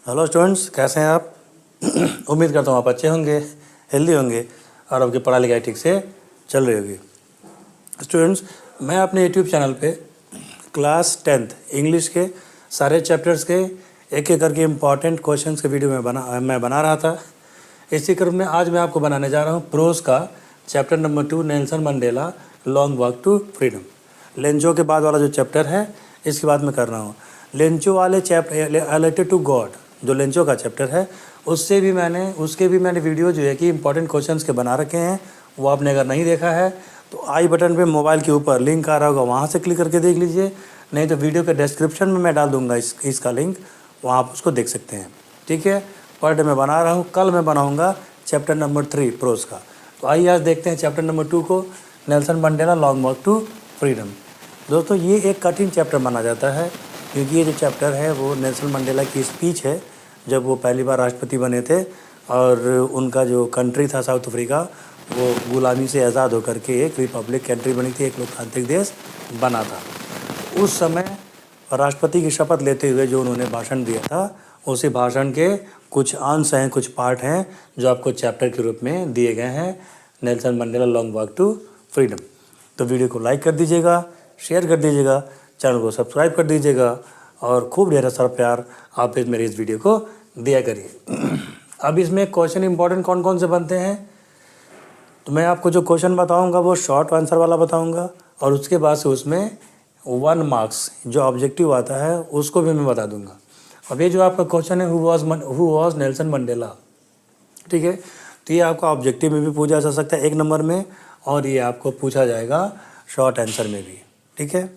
Hello students, कैसे हैं आप? उम्मीद करता हूँ आप अच्छे होंगे, हेल्दी होंगे और आपकी पढ़ाई लिखाई ठीक से चल रही होगी। स्टूडेंट्स, मैं अपने यूट्यूब चैनल पे क्लास 10th इंग्लिश के सारे चैप्टर्स के एक एक करके इम्पॉर्टेंट क्वेश्चंस के वीडियो मैं बना रहा था। इसी क्रम में आज मैं आपको बनाने जा रहा हूँ प्रोज का chapter number 2, Nelson Mandela long walk to freedom. Lencho के बाद वाला जो चैप्टर है इसकी बात मैं कर रहा हूँ। लेंचो वाले चैप्टर रिलेटेड टू गॉड, जो लेंचो का चैप्टर है उसके भी मैंने वीडियो जो है कि इंपॉर्टेंट क्वेश्चंस के बना रखे हैं। वो आपने अगर नहीं देखा है तो आई बटन पे मोबाइल के ऊपर लिंक आ रहा होगा, वहाँ से क्लिक करके देख लीजिए, नहीं तो वीडियो के डिस्क्रिप्शन में मैं डाल दूँगा इसका लिंक, वहाँ आप उसको देख सकते हैं। ठीक है, पर डे मैं बना रहा हूँ, कल मैं बनाऊँगा चैप्टर नंबर 3 प्रोज का। तो आइए आज देखते हैं चैप्टर नंबर 2 को, Nelson Mandela long walk to freedom. दोस्तों, ये एक कठिन चैप्टर माना जाता है क्योंकि ये जो चैप्टर है वो नेल्सन मंडेला की स्पीच है जब वो पहली बार राष्ट्रपति बने थे और उनका जो कंट्री था साउथ अफ्रीका वो गुलामी से आज़ाद होकर के एक रिपब्लिक कंट्री बनी थी, एक लोकतांत्रिक देश बना था। उस समय राष्ट्रपति की शपथ लेते हुए जो उन्होंने भाषण दिया था, उसी भाषण के कुछ अंश हैं, कुछ पार्ट हैं जो आपको चैप्टर के रूप में दिए गए हैं, Nelson Mandela long walk to freedom. तो वीडियो को लाइक कर दीजिएगा, शेयर कर दीजिएगा, चैनल को सब्सक्राइब कर दीजिएगा और खूब ढेर सारा प्यार आप मेरे इस वीडियो को दिया करिए। अब इसमें क्वेश्चन इंपॉर्टेंट कौन कौन से बनते हैं, तो मैं आपको जो क्वेश्चन बताऊंगा वो शॉर्ट आंसर वाला बताऊंगा और उसके बाद से उसमें 1 मार्क्स जो ऑब्जेक्टिव आता है उसको भी मैं बता दूंगा। अब ये जो आपका क्वेश्चन है हु वॉज नेल्सन मंडेला, ठीक है, तो ये आपका ऑब्जेक्टिव में भी पूछा जा सकता है 1 नंबर में और ये आपको पूछा जाएगा शॉर्ट आंसर में भी। ठीक है,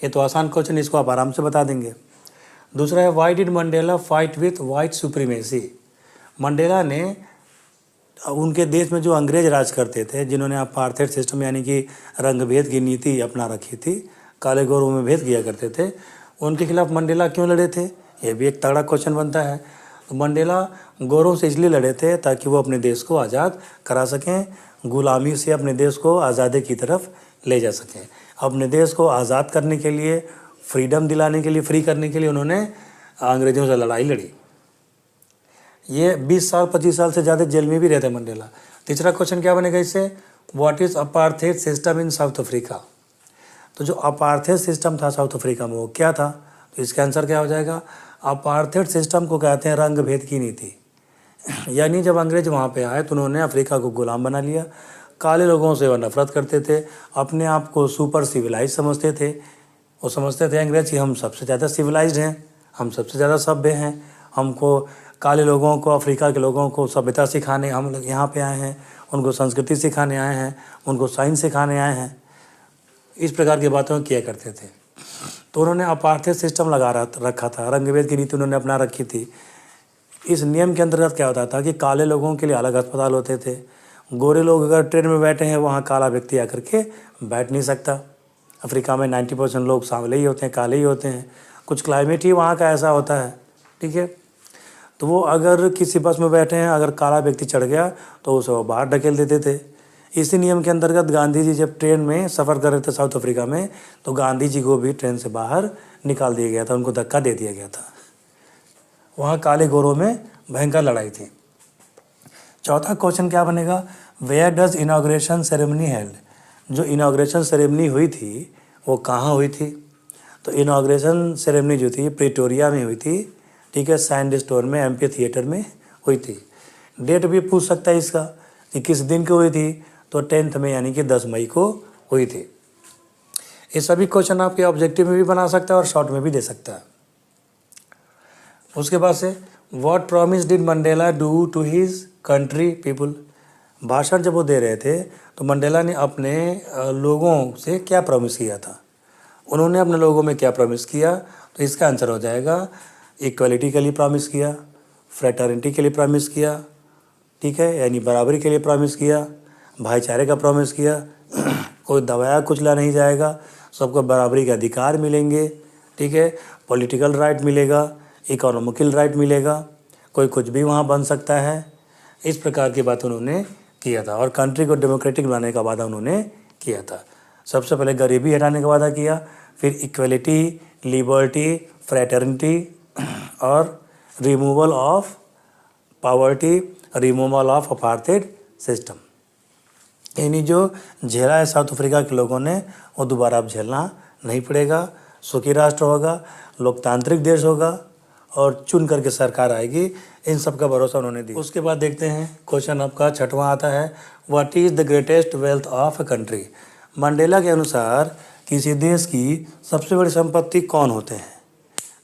ये तो आसान क्वेश्चन, इसको आप आराम से बता देंगे। दूसरा है why did Mandela fight with white supremacy. Mandela ने उनके देश में जो अंग्रेज राज करते थे, जिन्होंने अपार्थाइड सिस्टम यानी कि रंग भेद की नीति अपना रखी थी, काले गोरों में भेद किया करते थे, उनके खिलाफ मंडेला क्यों लड़े थे, ये भी एक तगड़ा क्वेश्चन बनता है। तो मंडेला गोरों से इसलिए लड़े थे ताकि वो अपने देश को आज़ाद करा सकें, गुलामी से अपने देश को आज़ादी की तरफ ले जा सकें। अपने देश को आज़ाद करने के लिए, फ्रीडम दिलाने के लिए, फ्री करने के लिए उन्होंने अंग्रेज़ों से लड़ाई लड़ी। ये 20 साल 25 साल से ज़्यादा जेल में भी रहते मंडेला। तीसरा क्वेश्चन क्या बनेगा इससे, what is apartheid system in south Africa. तो जो अपार्थाइड सिस्टम था साउथ अफ्रीका में वो क्या था, तो इसका आंसर क्या हो जाएगा, अपार्थाइड सिस्टम को कहते हैं रंग भेद की नीति। यानी जब अंग्रेज वहाँ पे आए तो उन्होंने अफ्रीका को गुलाम बना लिया। काले लोगों से वो नफरत करते थे, अपने आप को सुपर सिविलाइज समझते थे। वो समझते थे अंग्रेज कि हम सबसे ज़्यादा सिविलाइज्ड हैं, हम सबसे ज़्यादा सभ्य हैं, हमको काले लोगों को, अफ्रीका के लोगों को सभ्यता सिखाने हम लोग यहाँ पे आए हैं, उनको संस्कृति सिखाने आए हैं, उनको साइंस सिखाने आए हैं। इस प्रकार की बातें किया करते थे। तो उन्होंने अपार्थाइड सिस्टम रखा था, रंगभेद की नीति उन्होंने अपना रखी थी। इस नियम के अंतर्गत क्या होता था कि काले लोगों के लिए अलग अस्पताल होते थे। गोरे लोग अगर ट्रेन में बैठे हैं, वहाँ काला व्यक्ति आकर के बैठ नहीं सकता। अफ्रीका में 90% लोग सांवले ही होते हैं, काले ही होते हैं, कुछ क्लाइमेट ही वहाँ का ऐसा होता है। ठीक है, तो वो अगर किसी बस में बैठे हैं, अगर काला व्यक्ति चढ़ गया तो उसे वो बाहर ढकेल देते थे। इसी नियम के अंतर्गत गांधी जी जब ट्रेन में सफ़र कर रहे थे साउथ अफ्रीका में, तो गांधी जी को भी ट्रेन से बाहर निकाल दिया गया था, उनको धक्का दे दिया गया था। वहाँ काले गोरों में भयंकर लड़ाई थी। चौथा क्वेश्चन क्या बनेगा, where does inauguration ceremony held. जो इनाग्रेशन सेरेमनी हुई थी वो कहाँ हुई थी, तो इनाग्रेशन सेरेमनी जो थी प्रिटोरिया में हुई थी। ठीक है, सैंड स्टोन में, एम्पी थिएटर में हुई थी। डेट भी पूछ सकता है इसका कि किस दिन को हुई थी, तो 10th में यानी कि 10 मई को हुई थी। ये सभी क्वेश्चन आपके ऑब्जेक्टिव में भी बना सकता है और शॉर्ट में भी दे सकता है। उसके बाद से what promise did Mandela do to his country people. भाषण जब वो दे रहे थे तो मंडेला ने अपने लोगों से क्या प्रॉमिस किया था, उन्होंने अपने लोगों में क्या प्रॉमिस किया, तो इसका आंसर हो जाएगा इक्वलिटी के लिए प्रॉमिस किया, फ्रेटर्निटी के लिए प्रॉमिस किया, ठीक है, यानी बराबरी के लिए प्रॉमिस किया, भाईचारे का प्रॉमिस किया, कोई दबाया कुचला नहीं जाएगा, सबको बराबरी के अधिकार मिलेंगे, ठीक है, पॉलिटिकल राइट मिलेगा, इकोनॉमिकल राइट मिलेगा, कोई कुछ भी वहाँ बन सकता है। इस प्रकार की बात उन्होंने किया था और कंट्री को डेमोक्रेटिक बनाने का वादा उन्होंने किया था। सबसे पहले गरीबी हटाने का वादा किया, फिर इक्वलिटी, लिबर्टी, फ्रेटर्निटी और removal of poverty, removal of apartheid system. यानी जो झेला है साउथ अफ्रीका के लोगों ने वो दोबारा अब झेलना नहीं पड़ेगा, सुखी राष्ट्र होगा, लोकतांत्रिक देश होगा और चुन करके सरकार आएगी, इन सब का भरोसा उन्होंने दिया। उसके बाद देखते हैं क्वेश्चन आपका 6वां आता है, what is the greatest wealth of a country. Mandela के अनुसार किसी देश की सबसे बड़ी संपत्ति कौन होते हैं।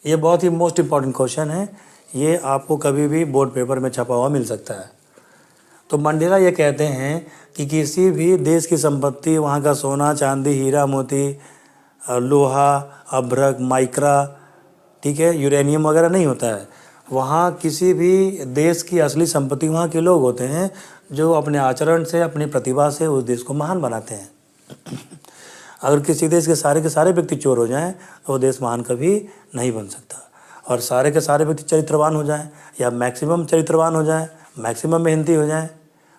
ये बहुत ही मोस्ट इम्पॉर्टेंट क्वेश्चन है, ये आपको कभी भी बोर्ड पेपर में छपा हुआ मिल सकता है। तो मंडेला ये कहते हैं कि किसी भी देश की संपत्ति, वहाँ का सोना चांदी हीरा मोती लोहा अभ्रक माइक्रा, ठीक है, यूरेनियम वगैरह नहीं होता है। वहाँ किसी भी देश की असली संपत्ति वहाँ के लोग होते हैं जो अपने आचरण से, अपनी प्रतिभा से उस देश को महान बनाते हैं। अगर किसी देश के सारे व्यक्ति चोर हो जाएं तो वो देश महान कभी नहीं बन सकता, और सारे के सारे व्यक्ति चरित्रवान हो जाएं या मैक्सिमम चरित्रवान हो जाएं, मैक्सिमम मेहनती हो जाएं,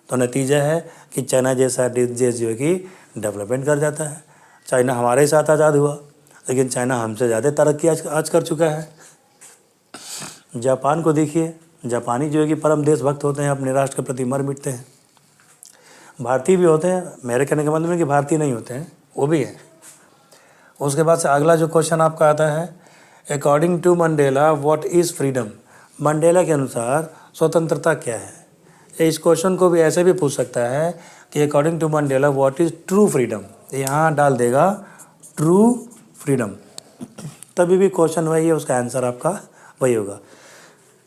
तो नतीजा है कि चाइना जैसा देश जो है कि डेवलपमेंट कर जाता है। चाइना हमारे साथ आज़ाद हुआ, लेकिन चाइना हमसे ज़्यादा तरक्की आज कर चुका है। जापान को देखिए, जापानी जो है कि परम देशभक्त होते हैं, अपने राष्ट्र के प्रति मर मिटते हैं। भारतीय भी होते हैं, मेरे कहने का मतलब है कि भारतीय नहीं होते हैं, वो भी है। उसके बाद से अगला जो क्वेश्चन आपका आता है, according to Mandela what is freedom. Mandela के अनुसार स्वतंत्रता क्या है। इस क्वेश्चन को भी ऐसे भी पूछ सकता है कि according to Mandela what is true freedom. यहाँ डाल देगा ट्रू फ्रीडम, तभी भी क्वेश्चन वही है, उसका आंसर आपका वही होगा।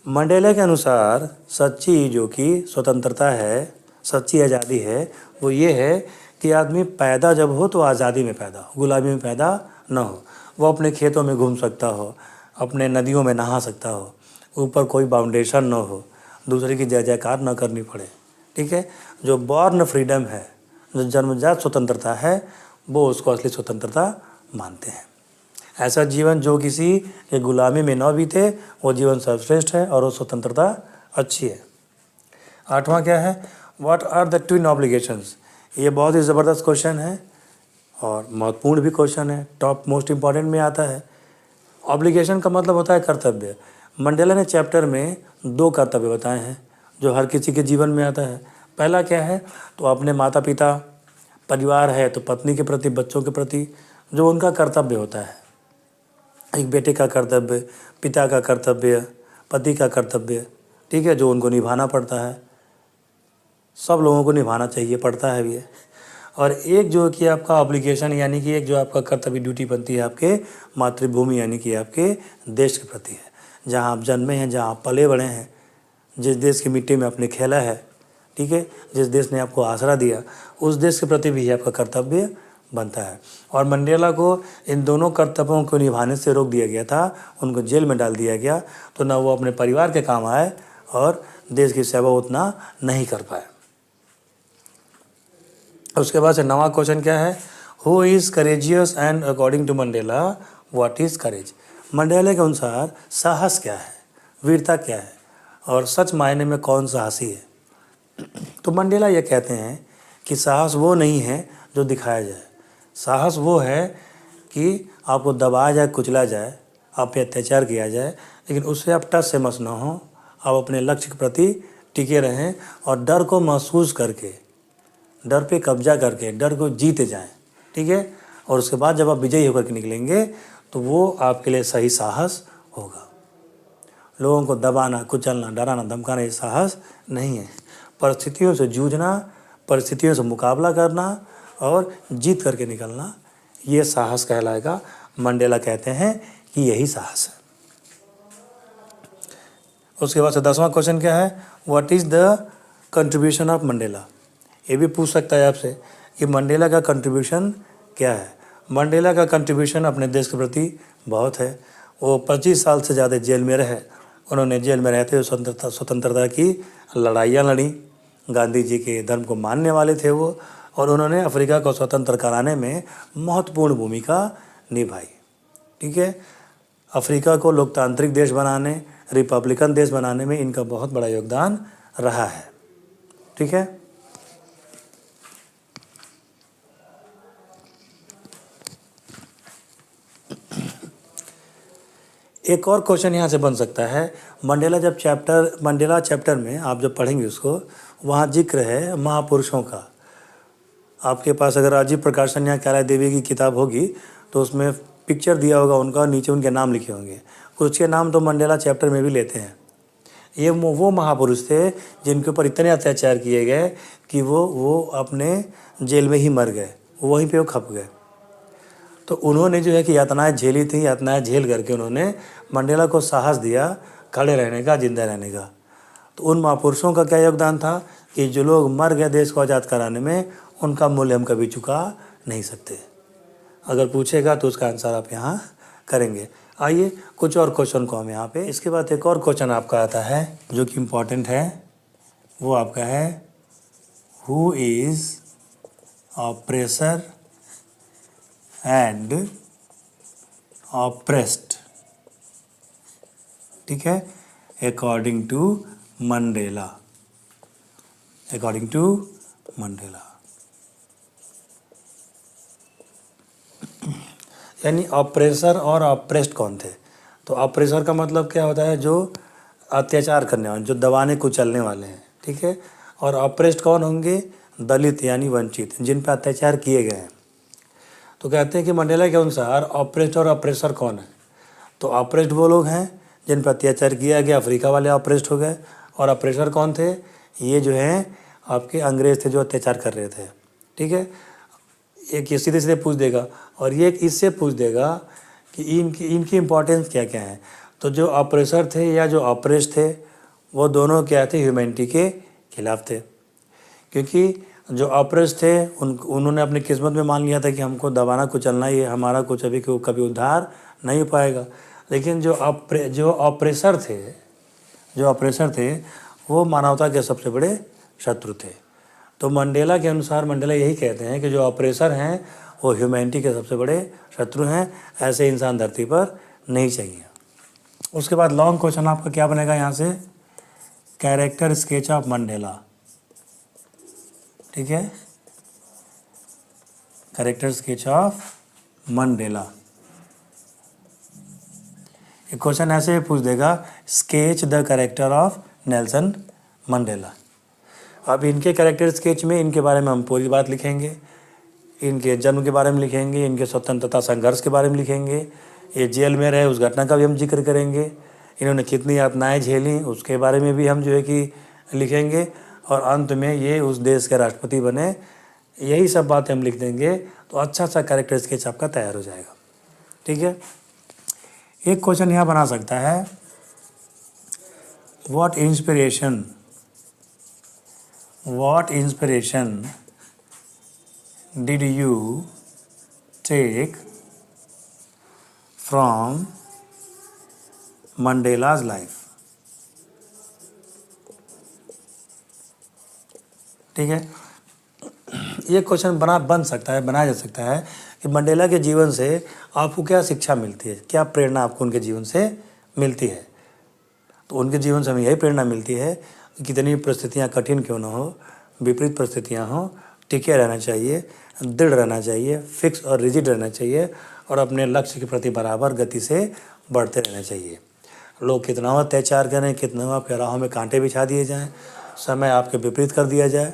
मंडेला के अनुसार सच्ची जो कि स्वतंत्रता है, सच्ची आज़ादी है, वो ये है कि आदमी पैदा जब हो तो आज़ादी में पैदा हो, गुलामी में पैदा ना हो। वो अपने खेतों में घूम सकता हो, अपने नदियों में नहा सकता हो, ऊपर कोई बाउंडेशन ना हो, दूसरे की जय जयकार न करनी पड़े, ठीक है। जो बॉर्न फ्रीडम है, जो जन्मजात स्वतंत्रता है, वो उसको असली स्वतंत्रता मानते हैं। ऐसा जीवन जो किसी के गुलामी में न बीते, वो जीवन सर्वश्रेष्ठ है और वो स्वतंत्रता अच्छी है। 8वां क्या है, what are the twin obligations. ये बहुत ही ज़बरदस्त क्वेश्चन है और महत्वपूर्ण भी क्वेश्चन है, टॉप मोस्ट इम्पॉर्टेंट में आता है। ऑब्लिगेशन का मतलब होता है कर्तव्य। मंडेला ने चैप्टर में 2 कर्तव्य बताए हैं जो हर किसी के जीवन में आता है। पहला क्या है, तो अपने माता पिता, परिवार है तो पत्नी के प्रति, बच्चों के प्रति जो उनका कर्तव्य होता है। एक बेटे का कर्तव्य, पिता का कर्तव्य, पति का कर्तव्य, ठीक है, जो उनको निभाना पड़ता है, सब लोगों को निभाना चाहिए, पड़ता है भी। और एक जो कि आपका ऑब्लिगेशन यानी कि एक जो आपका कर्तव्य ड्यूटी बनती है आपके मातृभूमि यानी कि आपके देश के प्रति है, जहाँ आप जन्मे हैं, जहाँ आप पले बड़े हैं, जिस देश की मिट्टी में आपने खेला है, ठीक है, जिस देश ने आपको आसरा दिया, उस देश के प्रति भी आपका कर्तव्य बनता है। और मंडेला को इन दोनों कर्तव्यों को निभाने से रोक दिया गया था, उनको जेल में डाल दिया गया, तो ना वो अपने परिवार के काम आए और देश की सेवा उतना नहीं कर पाए। उसके बाद से 9वां क्वेश्चन क्या है, who is courageous and according to Mandela what is courage. Mandela के अनुसार साहस क्या है, वीरता क्या है और सच मायने में कौन साहसी है। तो मंडेला ये कहते हैं कि साहस वो नहीं है जो दिखाया जाए, साहस वो है कि आपको दबाया जाए, कुचला जाए, आप पे अत्याचार किया जाए, लेकिन उससे आप टस से मस ना हो, आप अपने लक्ष्य के प्रति टिके रहें और डर को महसूस करके, डर पे कब्जा करके, डर को जीते जाएं, ठीक है। और उसके बाद जब आप विजयी होकर के निकलेंगे तो वो आपके लिए सही साहस होगा। लोगों को दबाना, कुचलना, डराना, धमकाना ये साहस नहीं है। परिस्थितियों से जूझना, परिस्थितियों से मुकाबला करना और जीत करके निकलना, ये साहस कहलाएगा। मंडेला कहते हैं कि यही साहस है। उसके बाद से 10वां क्वेश्चन क्या है, what is the contribution of Mandela. ये भी पूछ सकता है आपसे कि मंडेला का कंट्रीब्यूशन क्या है। मंडेला का कंट्रीब्यूशन अपने देश के प्रति बहुत है। वो 25 साल से ज़्यादा जेल में रहे। उन्होंने जेल में रहते हुए स्वतंत्रता की लड़ाइयाँ लड़ी। गांधी जी के धर्म को मानने वाले थे वो, और उन्होंने अफ्रीका को स्वतंत्र कराने में महत्वपूर्ण भूमिका निभाई, ठीक है। अफ्रीका को लोकतांत्रिक देश बनाने, रिपब्लिकन देश बनाने में इनका बहुत बड़ा योगदान रहा है, ठीक है। एक और क्वेश्चन यहाँ से बन सकता है, मंडेला चैप्टर में आप जब पढ़ेंगे उसको, वहाँ जिक्र है महापुरुषों का। आपके पास अगर राजीव प्रकाशन या कैला देवी की किताब होगी तो उसमें पिक्चर दिया होगा उनका और नीचे उनके नाम लिखे होंगे। कुछ के नाम तो मंडेला चैप्टर में भी लेते हैं। ये वो महापुरुष थे जिनके ऊपर इतने अत्याचार किए गए कि वो अपने जेल में ही मर गए, वहीं पे वो खप गए। तो उन्होंने जो है कि यातनाएं झेली थी, यातनाएं झेल करके उन्होंने मंडेला को साहस दिया खड़े रहने का, जिंदा रहने का। तो उन महापुरुषों का क्या योगदान था कि जो लोग मर गए देश को आज़ाद कराने में, उनका मूल्य हम कभी चुका नहीं सकते। अगर पूछेगा तो उसका आंसर आप यहाँ करेंगे। आइए कुछ और क्वेश्चन को हम यहाँ पे, इसके बाद एक और क्वेश्चन आपका आता है जो कि इम्पॉर्टेंट है। वो आपका है who is oppressor and oppressed, ठीक है, according to Mandela. According to Mandela यानी ऑप्रेसर और ऑप्रेस्ड कौन थे? तो ऑप्रेसर का मतलब क्या होता है? जो अत्याचार करने वाले, जो दबाने कुचलने वाले हैं, ठीक है। और ऑप्रेस्ड कौन होंगे? दलित यानी वंचित, जिन पर अत्याचार किए गए हैं। तो कहते हैं कि मंडेला के अनुसार ऑप्रेस्ड और ऑप्रेसर कौन है? तो ऑप्रेस्ड वो लोग हैं जिन पर अत्याचार किया गया, अफ्रीका वाले ऑप्रेस्ड हो गए। और ऑप्रेसर कौन थे? ये जो हैं आपके अंग्रेज थे जो अत्याचार कर रहे थे, ठीक है। एक ये सीधे सीधे पूछ देगा और ये इससे पूछ देगा कि इनकी इम्पोर्टेंस क्या क्या है। तो जो ऑप्रेसर थे या जो ऑप्रेस्ड थे, वो दोनों क्या थे? ह्यूमैनिटी के खिलाफ थे। क्योंकि जो ऑप्रेस्ड थे उन्होंने अपनी किस्मत में मान लिया था कि हमको दबाना कुचलना, ये हमारा कुछ अभी कभी उद्धार नहीं हो पाएगा। लेकिन जो ऑप्रेसर थे वो मानवता के सबसे बड़े शत्रु थे। तो मंडेला के अनुसार मंडेला यही कहते हैं कि जो ऑप्रेसर हैं वो ह्यूमैनिटी के सबसे बड़े शत्रु हैं। ऐसे इंसान धरती पर नहीं चाहिए। उसके बाद लॉन्ग क्वेश्चन आपका क्या बनेगा यहाँ से? कैरेक्टर स्केच ऑफ मंडेला, ठीक है, कैरेक्टर स्केच ऑफ मंडेला। एक क्वेश्चन ऐसे पूछ देगा, sketch the character of Nelson Mandela. अब इनके कैरेक्टर स्केच में इनके बारे में हम पूरी बात लिखेंगे, इनके जन्म के बारे में लिखेंगे, इनके स्वतंत्रता संघर्ष के बारे में लिखेंगे, ये जेल में रहे उस घटना का भी हम जिक्र करेंगे, इन्होंने कितनी यातनाएं झेली उसके बारे में भी हम जो है कि लिखेंगे, और अंत में ये उस देश के राष्ट्रपति बने। यही सब बातें हम लिख देंगे तो अच्छा सा कैरेक्टर स्केच आपका तैयार हो जाएगा, ठीक है। एक क्वेश्चन यहाँ बना सकता है, what inspiration did you take from Mandela's life, ठीक है। ये क्वेश्चन बनाया जा सकता है कि मंडेला के जीवन से आपको क्या शिक्षा मिलती है, क्या प्रेरणा आपको उनके जीवन से मिलती है। तो उनके जीवन से हमें यही प्रेरणा मिलती है कि कितनी परिस्थितियाँ कठिन क्यों ना हो, विपरीत परिस्थितियाँ हो, टिके रहना चाहिए, दृढ़ रहना चाहिए, फिक्स और रिजिड रहना चाहिए, और अपने लक्ष्य के प्रति बराबर गति से बढ़ते रहना चाहिए। लोग कितना अत्याचार करें, कितना आपके राहों में कांटे बिछा दिए जाएँ, समय आपके विपरीत कर दिया जाए,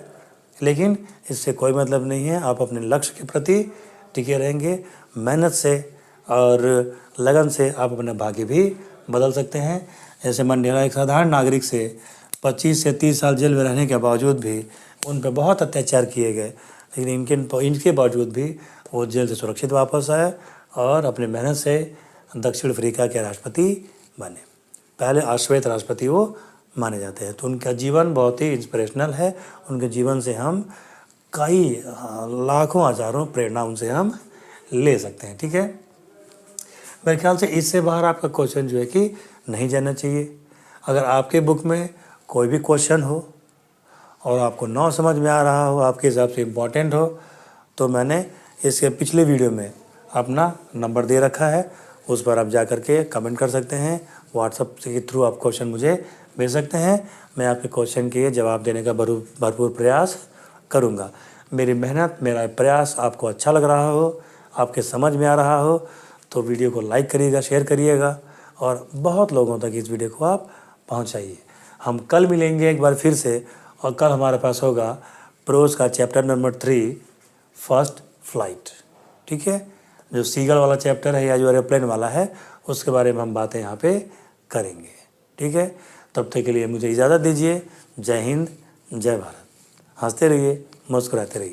लेकिन इससे कोई मतलब नहीं है। आप अपने लक्ष्य के प्रति टिके रहेंगे, मेहनत से और लगन से आप अपने भाग्य भी बदल सकते हैं। जैसे मंडेला एक साधारण नागरिक से 25 से 30 साल जेल में रहने के बावजूद भी उन पर बहुत अत्याचार किए गए, लेकिन इनके बावजूद भी वो जेल से सुरक्षित वापस आए और अपनी मेहनत से दक्षिण अफ्रीका के राष्ट्रपति बने। पहले अश्वेत राष्ट्रपति वो माने जाते हैं। तो उनका जीवन बहुत ही इंस्पिरेशनल है। उनके जीवन से हम कई लाखों हज़ारों प्रेरणा उनसे हम ले सकते हैं, ठीक है। मेरे ख्याल से इससे बाहर आपका क्वेश्चन जो है कि नहीं जाना चाहिए। अगर आपके बुक में कोई भी क्वेश्चन हो और आपको ना समझ में आ रहा हो, आपके हिसाब से इम्पोर्टेंट हो, तो मैंने इसके पिछले वीडियो में अपना नंबर दे रखा है, उस पर आप जा कर के कमेंट कर सकते हैं। व्हाट्सएप के थ्रू आप क्वेश्चन मुझे भेज सकते हैं। मैं आपके क्वेश्चन के जवाब देने का भरपूर प्रयास करूंगा। मेरी मेहनत, मेरा प्रयास आपको अच्छा लग रहा हो, आपके समझ में आ रहा हो, तो वीडियो को लाइक करिएगा, शेयर करिएगा और बहुत लोगों तक इस वीडियो को आप पहुंचाइए। हम कल मिलेंगे एक बार फिर से, और कल हमारे पास होगा प्रोज का चैप्टर नंबर 3 फर्स्ट फ्लाइट। ठीक है, जो सीगल वाला चैप्टर है या जो एरोप्लेन वाला है उसके बारे में हम बातें यहाँ पे करेंगे। ठीक है, तब तक के लिए मुझे इजाज़त दीजिए। जय हिंद, जय भारत। हंसते रहिए, मुस्कुराते रहिए।